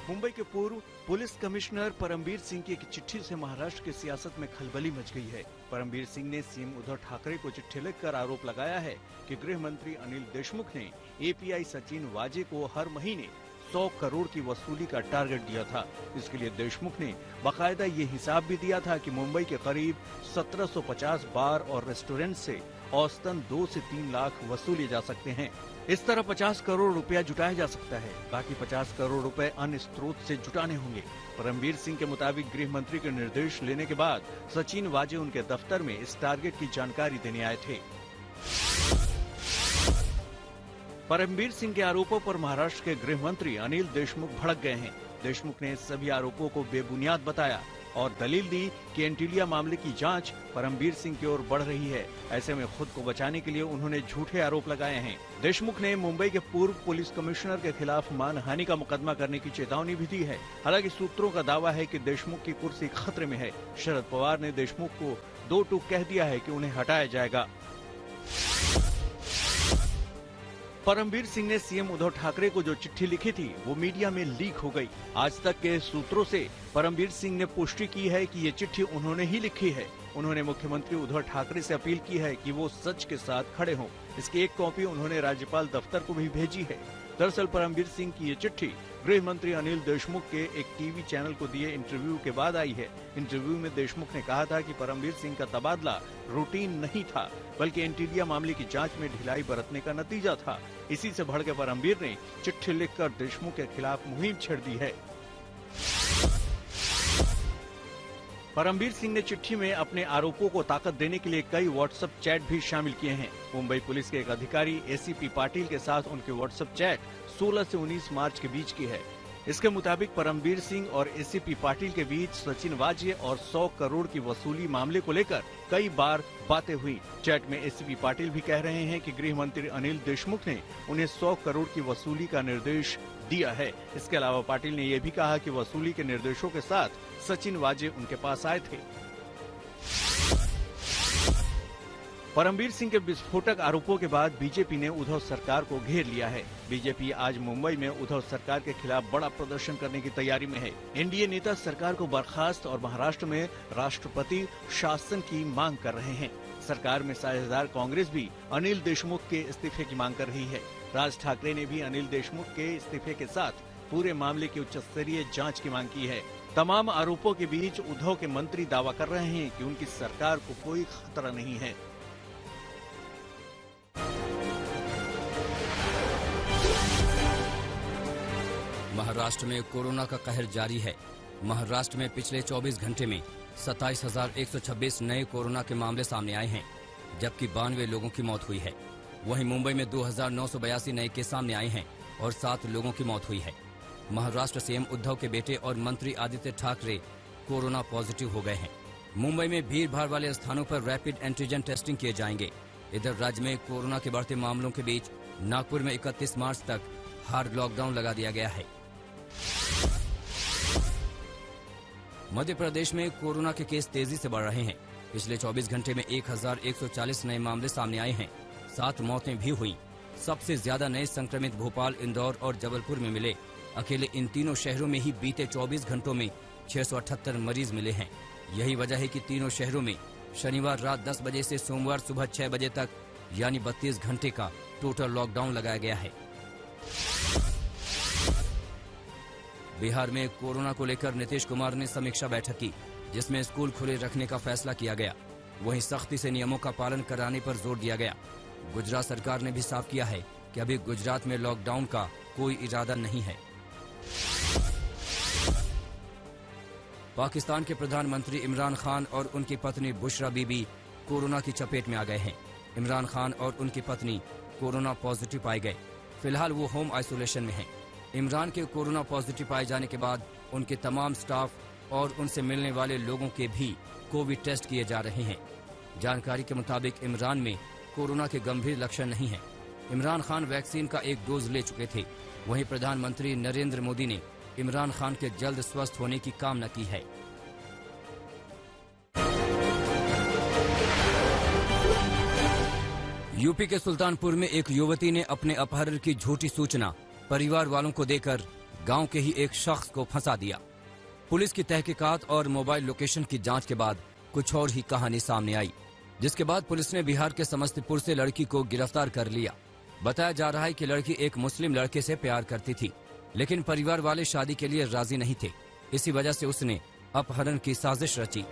मुंबई के पूर्व police commissioner Parambir Singh की एक चिट्ठी से महाराष्ट्र की सियासत में खलबली मच गई है। परमबीर सिंह ने सीएम उद्धव ठाकरे को चिट्ठी लिखकर आरोप लगाया है कि गृह मंत्री अनिल देशमुख ने एपीआई सचिन वाजे को हर महीने 100 करोड़ की वसूली का टारगेट दिया था। इसके लिए देशमुख ने बाकायदा ये हिसाब भी दिया था कि मुंबई के करीब 1750 बार और रेस्टोरेंट से औसतन 2 से 3 लाख वसूले जा सकते हैं। इस तरह 50 करोड़ रुपया जुटाया जा सकता है। बाकी 50 करोड़ रुपए अन्य स्रोत से जुटाने होंगे। परमबीर सिंह के मुताबिक गृह मंत्री के निर्देश लेने के बाद सचिन वाजे उनके दफ्तर में इस टारगेट की जानकारी देने आए थे। परमबीर सिंह के आरोपों पर महाराष्ट्र के गृह मंत्री अनिल देशमुख भड़क गए हैं। देशमुख ने सभी आरोपों को बेबुनियाद बताया और दलील दी कि एंटीलिया मामले की जांच परमबीर सिंह की ओर बढ़ रही है। ऐसे में खुद को बचाने के लिए उन्होंने झूठे आरोप लगाए हैं। देशमुख ने मुंबई के पूर्व पुलिस कमिश्नर के खिलाफ मानहानि का मुकदमा करने की चेतावनी भी दी है। हालांकि सूत्रों का दावा है कि देशमुख की कुर्सी खतरे में है। शरद पवार ने देशमुख को 2 टूक कह दिया है कि उन्हें हटाया जाएगा। परमबीर सिंह ने सीएम उद्धव ठाकरे को जो चिट्ठी लिखी थी वो मीडिया में लीक हो गई। आज तक के सूत्रों से परमबीर सिंह ने पुष्टि की है कि ये चिट्ठी उन्होंने ही लिखी है। उन्होंने मुख्यमंत्री उद्धव ठाकरे से अपील की है कि वो सच के साथ खड़े हों। इसकी एक कॉपी उन्होंने राज्यपाल दफ्तर को भी भेजी है। दरअसल परमबीर सिंह की ये चिट्ठी गृह मंत्री अनिल देशमुख के एक टीवी चैनल को दिए इंटरव्यू के बाद आई है। इंटरव्यू में देशमुख ने कहा था कि परमबीर सिंह का तबादला रूटीन नहीं था, बल्कि एंटीलिया मामले की जांच में ढिलाई बरतने का नतीजा था। इसी से भड़के परमबीर ने चिट्ठी लिखकर देशमुख के खिलाफ मुहिम छेड़ दी है। परमबीर सिंह ने चिट्ठी में अपने आरोपों को ताकत देने के लिए कई व्हाट्सएप चैट भी शामिल किए हैं। मुंबई पुलिस के एक अधिकारी एसीपी पाटिल के साथ उनके व्हाट्सएप चैट 16 से 19 मार्च के बीच की है। इसके मुताबिक परमबीर सिंह और एसीपी पाटिल के बीच सचिन वाजे और 100 करोड़ की वसूली मामले को लेकर कई बार बातें हुई। चैट में एसीपी पाटिल भी कह रहे हैं कि गृह मंत्री अनिल देशमुख ने उन्हें 100 करोड़ की वसूली का निर्देश दिया है। इसके अलावा पाटिल ने यह भी कहा कि वसूली के निर्देशों के साथ सचिन वाजे उनके पास आए थे। परमबीर सिंह के विस्फोटक आरोपों के बाद बीजेपी ने उद्धव सरकार को घेर लिया है। बीजेपी आज मुंबई में उद्धव सरकार के खिलाफ बड़ा प्रदर्शन करने की तैयारी में है। एनडीए नेता सरकार को बर्खास्त और महाराष्ट्र में राष्ट्रपति शासन की मांग कर रहे हैं। सरकार में साझेदार कांग्रेस भी अनिल देशमुख के इस्तीफे की मांग कर रही है। राज ठाकरे ने भी अनिल देशमुख के इस्तीफे के साथ पूरे मामले की उच्च स्तरीय जाँच की मांग की है। तमाम आरोपों के बीच उद्धव के मंत्री दावा कर रहे हैं कि उनकी सरकार को कोई खतरा नहीं है। महाराष्ट्र में कोरोना का कहर जारी है। महाराष्ट्र में पिछले 24 घंटे में 27,126 नए कोरोना के मामले सामने आए हैं, जबकि 92 लोगों की मौत हुई है। वहीं मुंबई में 2,982 नए केस सामने आए हैं और 7 लोगों की मौत हुई है। महाराष्ट्र सीएम उद्धव के बेटे और मंत्री आदित्य ठाकरे कोरोना पॉजिटिव हो गए हैं। मुंबई में भीड़ भाड़ वाले स्थानों पर रैपिड एंटीजन टेस्टिंग किए जाएंगे। इधर राज्य में कोरोना के बढ़ते मामलों के बीच नागपुर में 31 मार्च तक हार्ड लॉकडाउन लगा दिया गया है। मध्य प्रदेश में कोरोना के केस तेजी से बढ़ रहे हैं। पिछले 24 घंटे में 1,140 नए मामले सामने आए हैं। 7 मौतें भी हुई। सबसे ज्यादा नए संक्रमित भोपाल, इंदौर और जबलपुर में मिले। अकेले इन तीनों शहरों में ही बीते 24 घंटों में 678 मरीज मिले हैं। यही वजह है कि तीनों शहरों में शनिवार रात 10 बजे से सोमवार सुबह 6 बजे तक यानी 32 घंटे का टोटल लॉकडाउन लगाया गया है। बिहार में कोरोना को लेकर नीतीश कुमार ने समीक्षा बैठक की, जिसमें स्कूल खुले रखने का फैसला किया गया। वहीं सख्ती से नियमों का पालन कराने पर जोर दिया गया। गुजरात सरकार ने भी साफ किया है कि अभी गुजरात में लॉकडाउन का कोई इरादा नहीं है। पाकिस्तान के प्रधानमंत्री इमरान खान और उनकी पत्नी बुशरा बीबी कोरोना की चपेट में आ गए हैं। इमरान खान और उनकी पत्नी कोरोना पॉजिटिव पाए गए। फिलहाल वो होम आइसोलेशन में हैं। इमरान के कोरोना पॉजिटिव पाए जाने के बाद उनके तमाम स्टाफ और उनसे मिलने वाले लोगों के भी कोविड टेस्ट किए जा रहे हैं। जानकारी के मुताबिक इमरान में कोरोना के गंभीर लक्षण नहीं हैं। इमरान खान वैक्सीन का एक डोज ले चुके थे। वहीं प्रधानमंत्री नरेंद्र मोदी ने इमरान खान के जल्द स्वस्थ होने की कामना की है। यूपी के सुल्तानपुर में एक युवती ने अपने अपहरण की झूठी सूचना परिवार वालों को देकर गांव के ही एक शख्स को फंसा दिया। पुलिस की तहकीकात और मोबाइल लोकेशन की जांच के बाद कुछ और ही कहानी सामने आई, जिसके बाद पुलिस ने बिहार के समस्तीपुर से लड़की को गिरफ्तार कर लिया। बताया जा रहा है कि लड़की एक मुस्लिम लड़के से प्यार करती थी, लेकिन परिवार वाले शादी के लिए राजी नहीं थे। इसी वजह से उसने अपहरण की साजिश रची।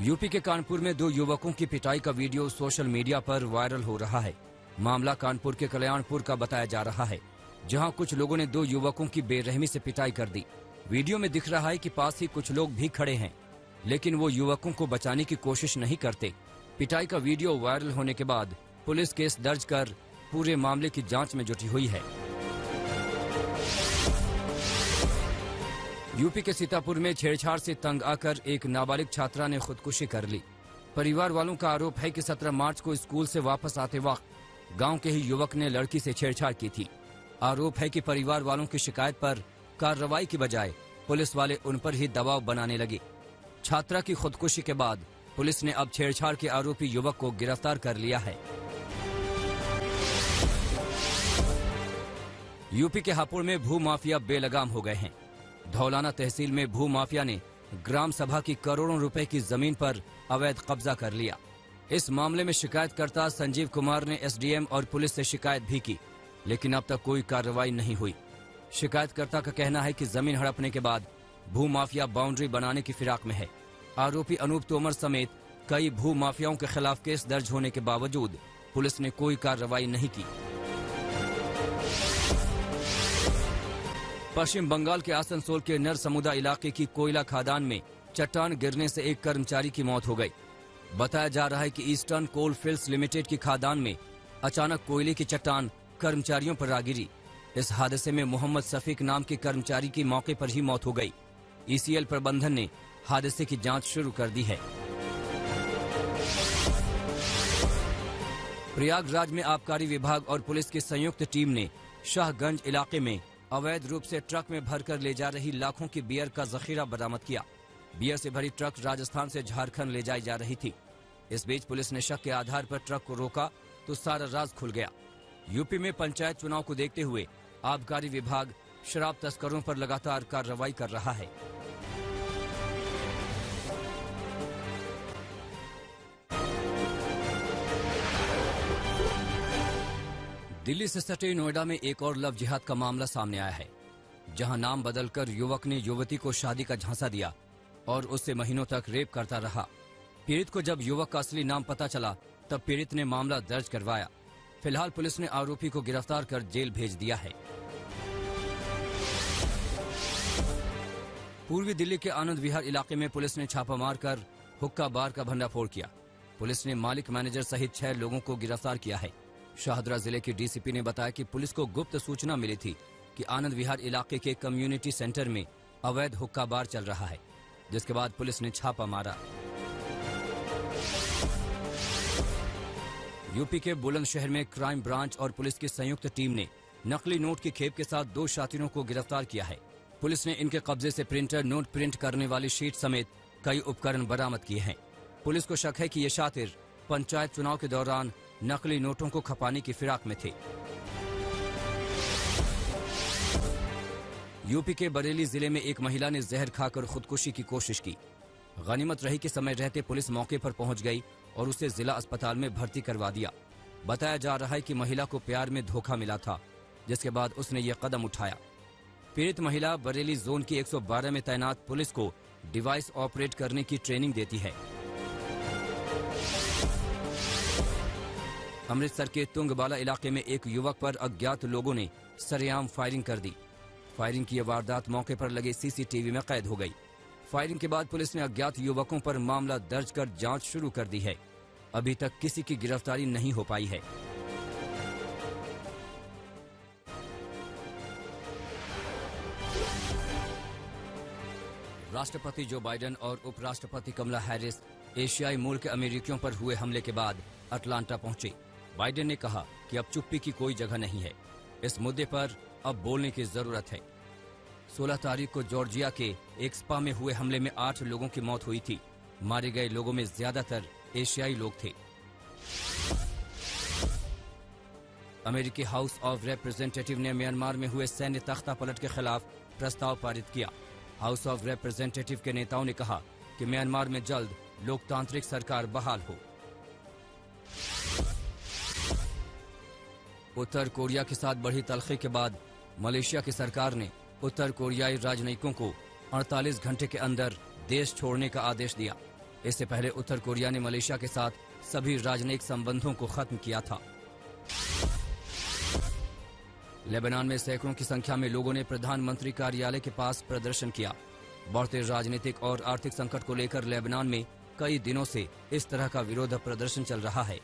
यूपी के कानपुर में 2 युवकों की पिटाई का वीडियो सोशल मीडिया पर वायरल हो रहा है। मामला कानपुर के कल्याणपुर का बताया जा रहा है, जहां कुछ लोगों ने 2 युवकों की बेरहमी से पिटाई कर दी। वीडियो में दिख रहा है कि पास ही कुछ लोग भी खड़े हैं, लेकिन वो युवकों को बचाने की कोशिश नहीं करते। पिटाई का वीडियो वायरल होने के बाद पुलिस केस दर्ज कर पूरे मामले की जांच में जुटी हुई है। यूपी के सीतापुर में छेड़छाड़ से तंग आकर एक नाबालिग छात्रा ने खुदकुशी कर ली। परिवार वालों का आरोप है कि 17 मार्च को स्कूल से वापस आते वक्त गांव के ही युवक ने लड़की से छेड़छाड़ की थी। आरोप है कि परिवार वालों की शिकायत पर कार्रवाई की बजाय पुलिस वाले उन पर ही दबाव बनाने लगे। छात्रा की खुदकुशी के बाद पुलिस ने अब छेड़छाड़ के आरोपी युवक को गिरफ्तार कर लिया है। यूपी के हापुड़ में भू माफिया बेलगाम हो गए हैं। धौलाना तहसील में भू माफिया ने ग्राम सभा की करोड़ों रुपए की जमीन पर अवैध कब्जा कर लिया। इस मामले में शिकायतकर्ता संजीव कुमार ने एसडीएम और पुलिस से शिकायत भी की, लेकिन अब तक कोई कार्रवाई नहीं हुई। शिकायतकर्ता का कहना है कि जमीन हड़पने के बाद भू माफिया बाउंड्री बनाने की फिराक में है। आरोपी अनूप तोमर समेत कई भू माफियाओं के खिलाफ केस दर्ज होने के बावजूद पुलिस ने कोई कार्रवाई नहीं की। पश्चिम बंगाल के आसनसोल के नरसमुदा इलाके की कोयला खादान में चट्टान गिरने से एक कर्मचारी की मौत हो गई। बताया जा रहा है कि ईस्टर्न कोल फील्ड्स लिमिटेड की खादान में अचानक कोयले की चट्टान कर्मचारियों पर आ गिरी। इस हादसे में मोहम्मद सफीक नाम के कर्मचारी की मौके पर ही मौत हो गई। ईसीएल प्रबंधन ने हादसे की जांच शुरू कर दी है। प्रयागराज में आबकारी विभाग और पुलिस की संयुक्त टीम ने शाहगंज इलाके में अवैध रूप से ट्रक में भरकर ले जा रही लाखों की बियर का जखीरा बरामद किया। बियर से भरी ट्रक राजस्थान से झारखंड ले जाई जा रही थी। इस बीच पुलिस ने शक के आधार पर ट्रक को रोका तो सारा राज खुल गया। यूपी में पंचायत चुनाव को देखते हुए आबकारी विभाग शराब तस्करों पर लगातार कार्रवाई कर रहा है। दिल्ली से सटे नोएडा में एक और लव जिहाद का मामला सामने आया है, जहां नाम बदलकर युवक ने युवती को शादी का झांसा दिया और उससे महीनों तक रेप करता रहा। पीड़ित को जब युवक का असली नाम पता चला तब पीड़ित ने मामला दर्ज करवाया। फिलहाल पुलिस ने आरोपी को गिरफ्तार कर जेल भेज दिया है। पूर्वी दिल्ली के आनंद विहार इलाके में पुलिस ने छापा मारकर हुक्का बार का भंडाफोड़ किया। पुलिस ने मालिक मैनेजर सहित 6 लोगों को गिरफ्तार किया है। शाहदरा जिले के डीसीपी ने बताया कि पुलिस को गुप्त सूचना मिली थी कि आनंद विहार इलाके के कम्युनिटी सेंटर में अवैध हुक्का बार चल रहा है, जिसके बाद पुलिस ने छापा मारा। यूपी के बुलंदशहर में क्राइम ब्रांच और पुलिस की संयुक्त टीम ने नकली नोट की खेप के साथ 2 शातिरों को गिरफ्तार किया है। पुलिस ने इनके कब्जे से प्रिंटर, नोट प्रिंट करने वाली शीट समेत कई उपकरण बरामद किए हैं। पुलिस को शक है कि ये शातिर पंचायत चुनाव के दौरान नकली नोटों को खपाने की फिराक में थे। यूपी के बरेली जिले में एक महिला ने जहर खाकर खुदकुशी की कोशिश की। गनीमत रही कि समय रहते पुलिस मौके पर पहुंच गई और उसे जिला अस्पताल में भर्ती करवा दिया। बताया जा रहा है कि महिला को प्यार में धोखा मिला था, जिसके बाद उसने ये कदम उठाया। पीड़ित महिला बरेली जोन की 112 में तैनात पुलिस को डिवाइस ऑपरेट करने की ट्रेनिंग देती है। अमृतसर के तुंगबाला इलाके में एक युवक पर अज्ञात लोगों ने सरेआम फायरिंग कर दी। फायरिंग की यह वारदात मौके पर लगे सीसीटीवी में कैद हो गई। फायरिंग के बाद पुलिस ने अज्ञात युवकों पर मामला दर्ज कर जांच शुरू कर दी है। अभी तक किसी की गिरफ्तारी नहीं हो पाई है। राष्ट्रपति जो बाइडेन और उपराष्ट्रपति कमला हैरिस एशियाई मूल के अमेरिकियों पर हुए हमले के बाद अटलांटा पहुंचे। बाइडेन ने कहा कि अब चुप्पी की कोई जगह नहीं है, इस मुद्दे पर अब बोलने की जरूरत है। 16 तारीख को जॉर्जिया के एक स्पा में हुए हमले में 8 लोगों की मौत हुई थी। मारे गए लोगों में ज्यादातर एशियाई लोग थे। अमेरिकी हाउस ऑफ रिप्रेजेंटेटिव ने म्यांमार में हुए सैन्य तख्तापलट के खिलाफ प्रस्ताव पारित किया। हाउस ऑफ रिप्रेजेंटेटिव के नेताओं ने कहा कि म्यांमार में जल्द लोकतांत्रिक सरकार बहाल हो। उत्तर कोरिया के साथ बढ़ी तलखी के बाद मलेशिया की सरकार ने उत्तर कोरियाई राजनयिकों को 48 घंटे के अंदर देश छोड़ने का आदेश दिया। इससे पहले उत्तर कोरिया ने मलेशिया के साथ सभी राजनयिक संबंधों को खत्म किया था। लेबनान में सैकड़ों की संख्या में लोगों ने प्रधानमंत्री कार्यालय के पास प्रदर्शन किया। बढ़ते राजनीतिक और आर्थिक संकट को लेकर लेबनान में कई दिनों से इस तरह का विरोध प्रदर्शन चल रहा है।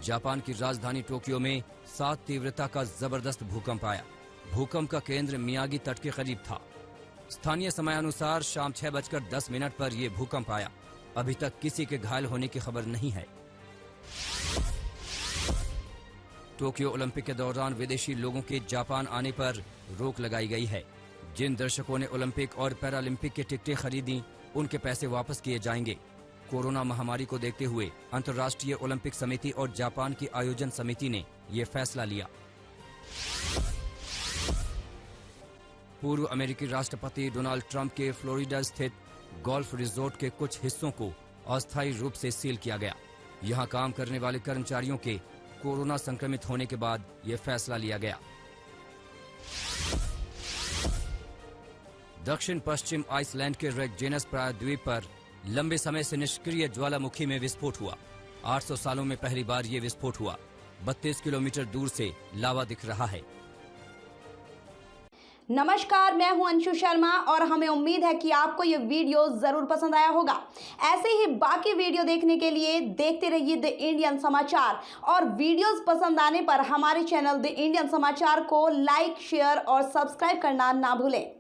जापान की राजधानी टोक्यो में 7 तीव्रता का जबरदस्त भूकंप आया। भूकंप का केंद्र मियागी तट के करीब था। स्थानीय समयानुसार शाम 6:10 पर यह भूकंप आया। अभी तक किसी के घायल होने की खबर नहीं है। टोक्यो ओलंपिक के दौरान विदेशी लोगों के जापान आने पर रोक लगाई गई है। जिन दर्शकों ने ओलंपिक और पैरालंपिक की टिकटें खरीदी, उनके पैसे वापस किए जाएंगे। कोरोना महामारी को देखते हुए अंतर्राष्ट्रीय ओलंपिक समिति और जापान की आयोजन समिति ने यह फैसला लिया। पूर्व अमेरिकी राष्ट्रपति डोनाल्ड ट्रंप के फ्लोरिडा स्थित गोल्फ रिजोर्ट के कुछ हिस्सों को अस्थायी रूप से सील किया गया। यहां काम करने वाले कर्मचारियों के कोरोना संक्रमित होने के बाद यह फैसला लिया गया। दक्षिण पश्चिम आइसलैंड के रेक्जेनस प्रायद्वीप पर लंबे समय से निष्क्रिय ज्वालामुखी में विस्फोट हुआ। 800 सालों में पहली बार यह विस्फोट हुआ। 32 किलोमीटर दूर से लावा दिख रहा है। नमस्कार, मैं हूं अंशु शर्मा और हमें उम्मीद है कि आपको ये वीडियो जरूर पसंद आया होगा। ऐसे ही बाकी वीडियो देखने के लिए देखते रहिए द इंडियन समाचार और वीडियोस पसंद आने पर हमारे चैनल द इंडियन समाचार को लाइक, शेयर और सब्सक्राइब करना ना भूलें।